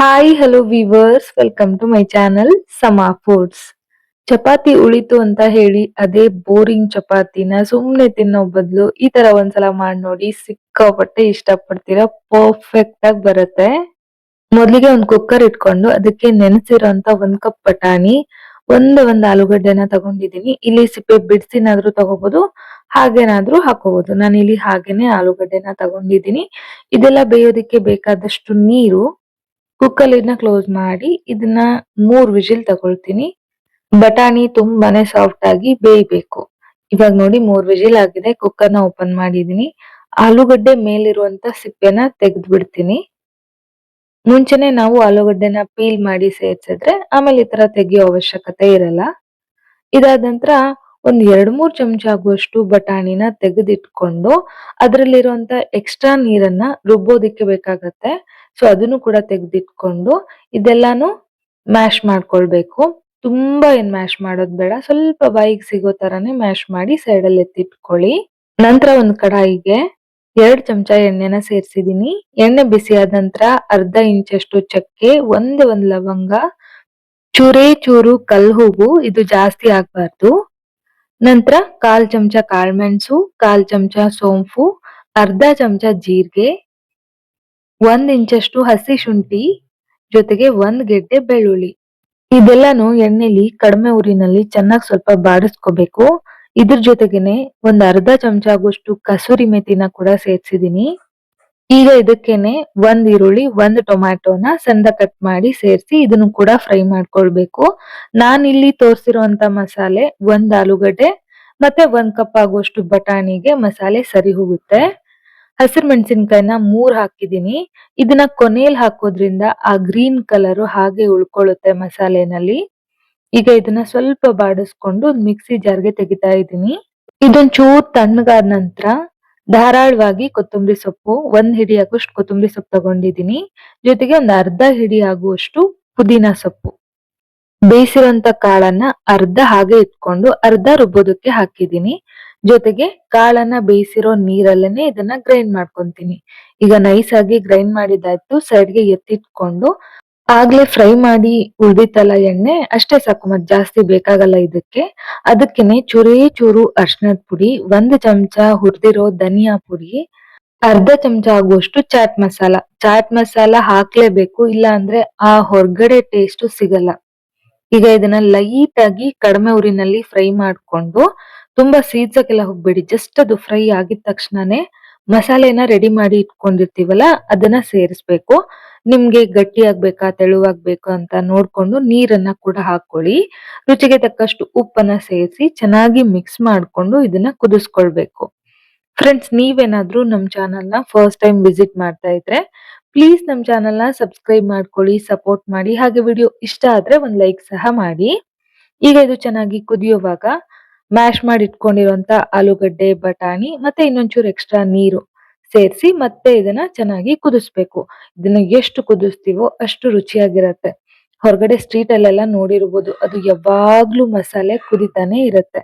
Hi hello viewers, welcome to my channel Sama foods. ಚಪಾತಿ ಉಳಿತು ಅಂತ ಹೇಳಿ ಅದೇ ಬೋರಿಂಗ್ ಚಪಾತಿನ ಸುಮ್ನೆ ತಿನ್ನೋ ಬದಲು ಈ ತರ ಒಂದ್ಸಲ ಮಾಡಿ ನೋಡಿ, ಸಿಕ್ಕಾಪಟ್ಟೆ ಇಷ್ಟಪಡ್ತೀರಾ. ಪರ್ಫೆಕ್ಟ್ ಆಗಿ ಬರುತ್ತೆ. ಮೊದಲಿಗೆ ಒಂದು ಕುಕ್ಕರ್ ಇಟ್ಕೊಂಡು ಅದಕ್ಕೆ ನೆನೆಸಿರೋಂತ 1 ಕಪ್ ಬಟಾಣಿ, ಒಂದ್ ಆಲೂಗಡ್ಡೆನ ತಗೊಂಡಿದೀನಿ. ಇಲ್ಲಿ ಸಿಪ್ಪೆ ಬಿಡಿಸಿನಾದ್ರೂ ತಗೋಬಹುದು, ಹಾಗೇನಾದ್ರೂ ಹಾಕೋಬಹುದು. ನಾನು ಇಲ್ಲಿ ಹಾಗೇನೆ ಆಲೂಗಡ್ಡೆನ ತಗೊಂಡಿದೀನಿ. ಇದೆಲ್ಲ ಬೇಯೋದಿಕ್ಕೆ ಬೇಕಾದಷ್ಟು ನೀರು. ಕುಕ್ಕರ್ ಲಿಡ್ನ ಕ್ಲೋಸ್ ಮಾಡಿ ಇದನ್ನ 3 ವಿಜಿಲ್ ತಗೊಳ್ತೀನಿ. ಬಟಾಣಿ ತುಂಬಾನೇ ಸಾಫ್ಟ್ ಆಗಿ ಬೇಯಬೇಕು. ಇವಾಗ ನೋಡಿ 3 ವಿಜಿಲ್ ಆಗಿದೆ. ಕುಕ್ಕರ್ ನ ಓಪನ್ ಮಾಡಿದೀನಿ. ಆಲೂಗಡ್ಡೆ ಮೇಲಿರುವಂತ ಸಿಪ್ಪೆನ ತೆಗೆದು ಬಿಡ್ತೀನಿ. ಮುಂಚೆನೆ ನಾವು ಆಲೂಗಡ್ಡೆನ ಪೀಲ್ ಮಾಡಿ ಸೇರ್ಸಿದ್ರೆ ಆಮೇಲೆ ಈ ತರ ತೆಗಿಯೋ ಅವಶ್ಯಕತೆ ಇರಲ್ಲ. ಇದಾದ ನಂತರ ಒಂದ್ 2-3 ಚಮಚ ಆಗುವಷ್ಟು ಬಟಾಣಿನ ತೆಗೆದಿಟ್ಕೊಂಡು ಅದ್ರಲ್ಲಿರುವಂತ ಎಕ್ಸ್ಟ್ರಾ ನೀರನ್ನ ರುಬ್ಬೋದಿಕ್ಕೆ ಬೇಕಾಗತ್ತೆ. ಸೊ ಅದನ್ನು ಕೂಡ ತೆಗೆದಿಟ್ಕೊಂಡು ಇದೆಲ್ಲಾನು ಮ್ಯಾಶ್ ಮಾಡ್ಕೊಳ್ಬೇಕು. ತುಂಬಾ ಏನ್ ಮ್ಯಾಶ್ ಮಾಡೋದ್ ಬೇಡ, ಸ್ವಲ್ಪ ಬಾಯಿಗೆ ಸಿಗೋ ತರಾನೇ ಮ್ಯಾಶ್ ಮಾಡಿ ಸೈಡ್ ಅಲ್ಲಿ ಎತ್ತಿಟ್ಕೊಳ್ಳಿ. ನಂತರ ಒಂದ್ ಕಡಾಯಿಗೆ 2 ಚಮಚ ಎಣ್ಣೆನ ಸೇರ್ಸಿದೀನಿ. ಎಣ್ಣೆ ಬಿಸಿ ಆದ ನಂತರ ಅರ್ಧ ಇಂಚಷ್ಟು ಚಕ್ಕೆ, ಒಂದ್ ಲವಂಗ, ಚೂರೇ ಚೂರು ಕಲ್ ಹೂವು, ಇದು ಜಾಸ್ತಿ ಆಗ್ಬಾರ್ದು. ನಂತರ 1/4 ಚಮಚ ಕಾಳ್ಮೆಣಸು, 1/4 ಚಮಚ ಸೋಂಪು, ಅರ್ಧ ಚಮಚ ಜೀರಿಗೆ, 1 ಇಂಚಷ್ಟು ಹಸಿ ಶುಂಠಿ, ಜೊತೆಗೆ 1 ಗೆಡ್ಡೆ ಬೆಳ್ಳುಳ್ಳಿ. ಇದೆಲ್ಲಾನು ಎಣ್ಣೆಲಿ ಕಡಿಮೆ ಉರಿನಲ್ಲಿ ಚೆನ್ನಾಗಿ ಸ್ವಲ್ಪ ಬಾಡಿಸ್ಕೋಬೇಕು. ಇದ್ರ ಜೊತೆಗೇನೆ ಅರ್ಧ ಚಮಚ ಆಗುವಷ್ಟು ಕಸೂರಿ ಮೆಥಿನ ಕೂಡ ಸೇರ್ಸಿದೀನಿ. ಈಗ ಇದಕ್ಕೇನೆ 1 ಈರುಳ್ಳಿ, 1 ಟೊಮ್ಯಾಟೋನ ಸಣ್ಣ ಕಟ್ ಮಾಡಿ ಸೇರಿಸಿ ಇದನ್ನು ಕೂಡ ಫ್ರೈ ಮಾಡ್ಕೊಳ್ಬೇಕು. ನಾನಿಲ್ಲಿ ತೋರಿಸಿರುವಂತ ಮಸಾಲೆ 1 ಆಲೂಗಡ್ಡೆ ಮತ್ತೆ 1 ಕಪ್ ಆಗುವಷ್ಟು ಬಟಾಣಿಗೆ ಮಸಾಲೆ ಸರಿ ಹೋಗುತ್ತೆ. ಹಸಿರು ಮೆಣಸಿನಕಾಯಿನ 3 ಹಾಕಿದೀನಿ. ಇದನ್ನ ಕೊನೆಯಲ್ಲಿ ಹಾಕೋದ್ರಿಂದ ಆ ಗ್ರೀನ್ ಕಲರ್ ಹಾಗೆ ಉಳ್ಕೊಳ್ಳುತ್ತೆ ಮಸಾಲೆನಲ್ಲಿ. ಈಗ ಇದನ್ನ ಸ್ವಲ್ಪ ಬಾಡಿಸ್ಕೊಂಡು ಮಿಕ್ಸಿ ಜಾರ್ಗೆ ತೆಗಿತಾ ಇದ್ದೀನಿ. ಇದೊಂದ್ ಚೂರ್ ತಣ್ಣಗಾದ ನಂತರ ಧಾರಾಳವಾಗಿ ಕೊತ್ತಂಬರಿ ಸೊಪ್ಪು, 1 ಹಿಡಿ ಆಗುವಷ್ಟು ಕೊತ್ತಂಬರಿ ಸೊಪ್ಪು ತಗೊಂಡಿದೀನಿ. ಜೊತೆಗೆ ಅರ್ಧ ಹಿಡಿ ಆಗುವಷ್ಟು ಪುದೀನ ಸೊಪ್ಪು. ಬೇಯಿಸಿರುವಂತ ಕಾಳನ್ನ ಅರ್ಧ ಹಾಗೆ ಇಟ್ಕೊಂಡು ಅರ್ಧ ರುಬ್ಬೋದಕ್ಕೆ ಹಾಕಿದೀನಿ. ಜೊತೆಗೆ ಕಾಳನ್ನ ಬೇಯಿಸಿರೋ ನೀರಲ್ಲೇನೆ ಇದನ್ನ ಗ್ರೈಂಡ್ ಮಾಡ್ಕೊಂತೀನಿ. ಈಗ ನೈಸ್ ಆಗಿ ಗ್ರೈಂಡ್ ಮಾಡಿದಾಯ್ತು. ಸೈಡ್ಗೆ ಎತ್ತಿಟ್ಕೊಂಡು ಆಗ್ಲೇ ಫ್ರೈ ಮಾಡಿ ಉಳ್ದಿತ್ತಲ್ಲ ಎಣ್ಣೆ, ಅಷ್ಟೇ ಸಾಕು, ಮತ್ ಜಾಸ್ತಿ ಬೇಕಾಗಲ್ಲ ಇದಕ್ಕೆ. ಅದಕ್ಕೇನೆ ಚೂರೇ ಚೂರು ಅರ್ಶಿನದ ಪುಡಿ, 1 ಚಮಚ ಹುರಿದಿರೋ ಧನಿಯಾ ಪುಡಿ, ಅರ್ಧ ಚಮಚ ಆಗುವಷ್ಟು ಚಾಟ್ ಮಸಾಲ. ಚಾಟ್ ಮಸಾಲ ಹಾಕ್ಲೇಬೇಕು, ಇಲ್ಲ ಅಂದ್ರೆ ಆ ಹೊರಗಡೆ ಟೇಸ್ಟ್ ಸಿಗಲ್ಲ. ಈಗ ಇದನ್ನ ಲೈಟ್ ಆಗಿ ಕಡಿಮೆ ಉರಿನಲ್ಲಿ ಫ್ರೈ ಮಾಡ್ಕೊಂಡು, ತುಂಬಾ ಸೀದ್ಸಕ್ಕೆಲ್ಲ ಹೋಗ್ಬೇಡಿ. ಜಸ್ಟ್ ಅದು ಫ್ರೈ ಆಗಿದ ತಕ್ಷಣನೇ ಮಸಾಲೆನ ರೆಡಿ ಮಾಡಿ ಇಟ್ಕೊಂಡಿರ್ತೀವಲ್ಲ ಅದನ್ನ ಸೇರಿಸ್ಬೇಕು. ನಿಮ್ಗೆ ಗಟ್ಟಿ ಆಗ್ಬೇಕಾ ತೆಳುವಾಗ್ಬೇಕು ಅಂತ ನೋಡ್ಕೊಂಡು ನೀರನ್ನ ಕೂಡ ಹಾಕೊಳ್ಳಿ. ರುಚಿಗೆ ತಕ್ಕಷ್ಟು ಉಪ್ಪನ್ನ ಸೇರಿಸಿ ಚೆನ್ನಾಗಿ ಮಿಕ್ಸ್ ಮಾಡ್ಕೊಂಡು ಇದನ್ನ ಕುದಿಸ್ಕೊಳ್ಬೇಕು. ಫ್ರೆಂಡ್ಸ್, ನೀವೇನಾದ್ರೂ ನಮ್ ಚಾನಲ್ನ ಫಸ್ಟ್ ಟೈಮ್ ವಿಸಿಟ್ ಮಾಡ್ತಾ ಇದ್ರೆ ಪ್ಲೀಸ್ ನಮ್ ಚಾನಲ್ನ ಸಬ್ಸ್ಕ್ರೈಬ್ ಮಾಡ್ಕೊಳ್ಳಿ, ಸಪೋರ್ಟ್ ಮಾಡಿ. ಹಾಗೆ ವಿಡಿಯೋ ಇಷ್ಟ ಆದ್ರೆ ಒಂದ್ ಲೈಕ್ ಸಹ ಮಾಡಿ. ಈಗ ಇದು ಚೆನ್ನಾಗಿ ಕುದಿಯುವಾಗ ಮ್ಯಾಶ್ ಮಾಡಿ ಇಟ್ಕೊಂಡಿರುವಂತ ಆಲೂಗಡ್ಡೆ, ಬಟಾಣಿ ಮತ್ತೆ ಇನ್ನೊಂಚೂರು ಎಕ್ಸ್ಟ್ರಾ ನೀರು ಸೇರಿಸಿ ಮತ್ತೆ ಇದನ್ನ ಚೆನ್ನಾಗಿ ಕುದಿಸ್ಬೇಕು. ಇದನ್ನ ಎಷ್ಟು ಕುದಿಸ್ತೀವೋ ಅಷ್ಟು ರುಚಿಯಾಗಿರತ್ತೆ. ಹೊರಗಡೆ ಸ್ಟ್ರೀಟ್ ಅಲ್ಲೆಲ್ಲ ನೋಡಿರ್ಬೋದು, ಅದು ಯಾವಾಗ್ಲೂ ಮಸಾಲೆ ಕುದಿತಾನೆ ಇರತ್ತೆ.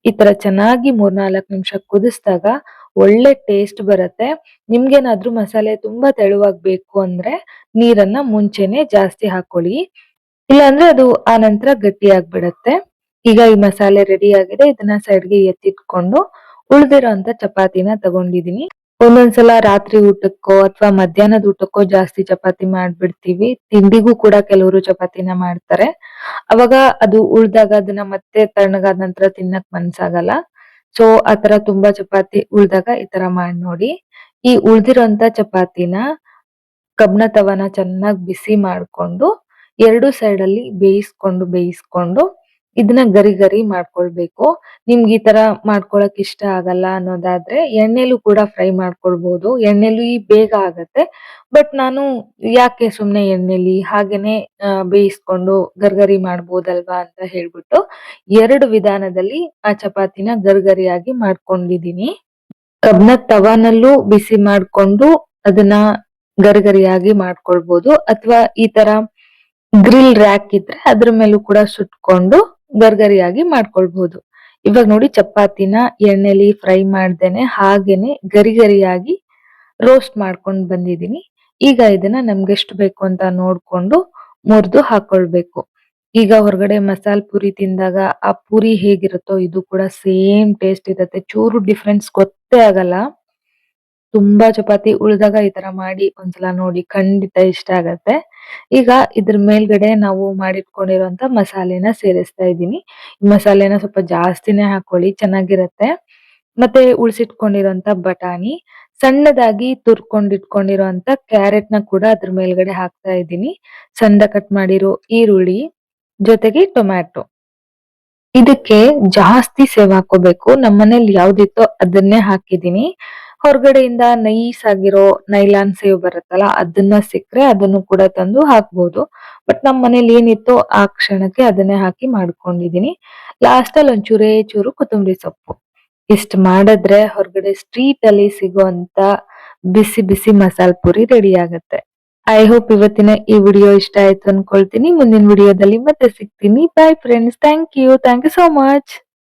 ಈ ತರ ಚೆನ್ನಾಗಿ 3-4 ನಿಮಿಷ ಕುದಿಸಿದಾಗ ಒಳ್ಳೆ ಟೇಸ್ಟ್ ಬರುತ್ತೆ. ನಿಮ್ಗೇನಾದ್ರೂ ಮಸಾಲೆ ತುಂಬಾ ತೆಳುವಾಗ್ಬೇಕು ಅಂದ್ರೆ ನೀರನ್ನ ಮುಂಚೆನೆ ಜಾಸ್ತಿ ಹಾಕೊಳ್ಳಿ, ಇಲ್ಲಾಂದ್ರೆ ಅದು ಆ ನಂತರ ಗಟ್ಟಿ ಆಗ್ಬಿಡತ್ತೆ. ಈಗ ಈ ಮಸಾಲೆ ರೆಡಿ ಆಗಿದೆ. ಇದನ್ನ ಸೈಡ್ಗೆ ಎತ್ತಿಟ್ಕೊಂಡು ಉಳ್ದಿರೋಂತ ಚಪಾತಿನ ತಗೊಂಡಿದೀನಿ. ಒಂದೊಂದ್ಸಲ ರಾತ್ರಿ ಊಟಕ್ಕೋ ಅಥವಾ ಮಧ್ಯಾಹ್ನದ ಊಟಕ್ಕೋ ಜಾಸ್ತಿ ಚಪಾತಿ ಮಾಡ್ಬಿಡ್ತೀವಿ. ತಿಂಡಿಗೂ ಕೂಡ ಕೆಲವರು ಚಪಾತಿನ ಮಾಡ್ತಾರೆ. ಅವಾಗ ಅದು ಉಳ್ದಾಗ ಅದನ್ನ ಮತ್ತೆ ತಣ್ಣಗಾದ ನಂತರ ತಿನ್ನಕ್ ಮನ್ಸಾಗಲ್ಲ. ಸೊ ಆತರ ತುಂಬಾ ಚಪಾತಿ ಉಳ್ದಾಗ ಈ ತರ ಮಾಡಿ ನೋಡಿ. ಈ ಉಳ್ದಿರೋಂತ ಚಪಾತಿನ ಕಬ್ಣ ತವನ ಚೆನ್ನಾಗಿ ಬಿಸಿ ಮಾಡ್ಕೊಂಡು 2 ಸೈಡ್ ಅಲ್ಲಿ ಬೇಯಿಸ್ಕೊಂಡು ಇದನ್ನ ಗರಿ ಗರಿ ಮಾಡ್ಕೊಳ್ಬೇಕು. ನಿಮ್ಗೆ ಈ ತರ ಮಾಡ್ಕೊಳಕ್ ಇಷ್ಟ ಆಗಲ್ಲ ಅನ್ನೋದಾದ್ರೆ ಎಣ್ಣೆಲೂ ಕೂಡ ಫ್ರೈ ಮಾಡ್ಕೊಳ್ಬಹುದು. ಎಣ್ಣೆಲಿ ಬೇಗ ಆಗತ್ತೆ. ಬಟ್ ನಾನು ಯಾಕೆ ಸುಮ್ನೆ ಎಣ್ಣೆಲಿ ಹಾಗೇನೆ ಬೇಯಿಸ್ಕೊಂಡು ಗರ್ಗರಿ ಮಾಡ್ಬೋದಲ್ವಾ ಅಂತ ಹೇಳ್ಬಿಟ್ಟು 2 ವಿಧಾನದಲ್ಲಿ ಆ ಚಪಾತಿನ ಗರ್ಗರಿಯಾಗಿ ಮಾಡ್ಕೊಂಡಿದೀನಿ. ಕಬ್ಣದ ತವಾನಲ್ಲೂ ಬಿಸಿ ಮಾಡ್ಕೊಂಡು ಅದನ್ನ ಗರಿಗರಿಯಾಗಿ ಮಾಡ್ಕೊಳ್ಬಹುದು, ಅಥವಾ ಈ ತರ ಗ್ರಿಲ್ ರ್ಯಾಕ್ ಇದ್ರೆ ಅದ್ರ ಮೇಲೂ ಕೂಡ ಸುಟ್ಕೊಂಡು ಗರ್ಗರಿಯಾಗಿ ಮಾಡ್ಕೊಳ್ಬಹುದು. ಇವಾಗ ನೋಡಿ ಚಪಾತಿನ ಎಣ್ಣೆಲಿ ಫ್ರೈ ಮಾಡ್ದೇನೆ ಹಾಗೇನೆ ಗರಿ ಗರಿಯಾಗಿ ರೋಸ್ಟ್ ಮಾಡ್ಕೊಂಡ್ ಬಂದಿದೀನಿ. ಈಗ ಇದನ್ನ ನಮ್ಗೆ ಎಷ್ಟು ಬೇಕು ಅಂತ ನೋಡ್ಕೊಂಡು ಮುರಿದು ಹಾಕೊಳ್ಬೇಕು. ಈಗ ಹೊರಗಡೆ ಮಸಾಲ್ ಪುರಿ ತಿಂದಾಗ ಆ ಪುರಿ ಹೇಗಿರುತ್ತೋ ಇದು ಕೂಡ ಸೇಮ್ ಟೇಸ್ಟ್ ಇರುತ್ತೆ. ಚೂರು ಡಿಫ್ರೆನ್ಸ್ ಗೊತ್ತೇ ಆಗಲ್ಲ. ತುಂಬಾ ಚಪಾತಿ ಉಳ್ದಾಗ ಈ ತರ ಮಾಡಿ ಒಂದ್ಸಲ ನೋಡಿ ಖಂಡಿತ ಇಷ್ಟ ಆಗತ್ತೆ. ಈಗ ಇದ್ರ ಮೇಲ್ಗಡೆ ನಾವು ಮಾಡಿಟ್ಕೊಂಡಿರುವಂತ ಮಸಾಲೆನ ಸೇರಿಸ್ತಾ ಇದ್ದೀನಿ. ಈ ಮಸಾಲೆನ ಸ್ವಲ್ಪ ಜಾಸ್ತಿನೇ ಹಾಕೊಳ್ಳಿ ಚೆನ್ನಾಗಿರತ್ತೆ. ಮತ್ತೆ ಉಳ್ಸಿಟ್ಕೊಂಡಿರುವಂತ ಬಟಾಣಿ, ಸಣ್ಣದಾಗಿ ತುರ್ಕೊಂಡಿಟ್ಕೊಂಡಿರುವಂತ ಕ್ಯಾರೆಟ್‌ನ ಕೂಡ ಅದ್ರ ಮೇಲ್ಗಡೆ ಹಾಕ್ತಾ ಇದ್ದೀನಿ. ಸಣ್ಣದಾಗಿ ಕಟ್ ಮಾಡಿರೋ ಈರುಳ್ಳಿ, ಜೊತೆಗೆ ಟೊಮ್ಯಾಟೊ. ಇದಕ್ಕೆ ಜಾಸ್ತಿ ಸೇವ್ ಹಾಕೋಬೇಕು. ನಮ್ಮನೇಲಿ ಯಾವ್ದಿತ್ತೋ ಅದನ್ನೇ ಹಾಕಿದೀನಿ. ಹೊರಗಡೆಯಿಂದ ನೈಸ್ ಆಗಿರೋ ನೈಲಾನ್ ಸೇವ್ ಬರುತ್ತಲ್ಲ ಅದನ್ನ ಸಿಕ್ರೆ ಅದನ್ನು ಕೂಡ ತಂದು ಹಾಕ್ಬೋದು. ಬಟ್ ನಮ್ ಮನೇಲಿ ಏನಿತ್ತೋ ಆ ಕ್ಷಣಕ್ಕೆ ಅದನ್ನೇ ಹಾಕಿ ಮಾಡ್ಕೊಂಡಿದೀನಿ. ಲಾಸ್ಟ್ ಅಲ್ಲಿ ಒಂಚೂರೇ ಚೂರು ಕೊತ್ತಂಬರಿ ಸೊಪ್ಪು. ಇಷ್ಟ್ ಮಾಡಿದ್ರೆ ಹೊರಗಡೆ ಸ್ಟ್ರೀಟ್ ಅಲ್ಲಿ ಸಿಗುವಂತ ಬಿಸಿ ಬಿಸಿ ಮಸಾಲ್ ಪುರಿ ರೆಡಿ ಆಗತ್ತೆ. ಐ ಹೋಪ್ ಇವತ್ತಿನ ಈ ವಿಡಿಯೋ ಇಷ್ಟ ಆಯ್ತು ಅನ್ಕೊಳ್ತೀನಿ. ಮುಂದಿನ ವಿಡಿಯೋದಲ್ಲಿ ಮತ್ತೆ ಸಿಗ್ತೀನಿ. Bye friends. Thank you so much.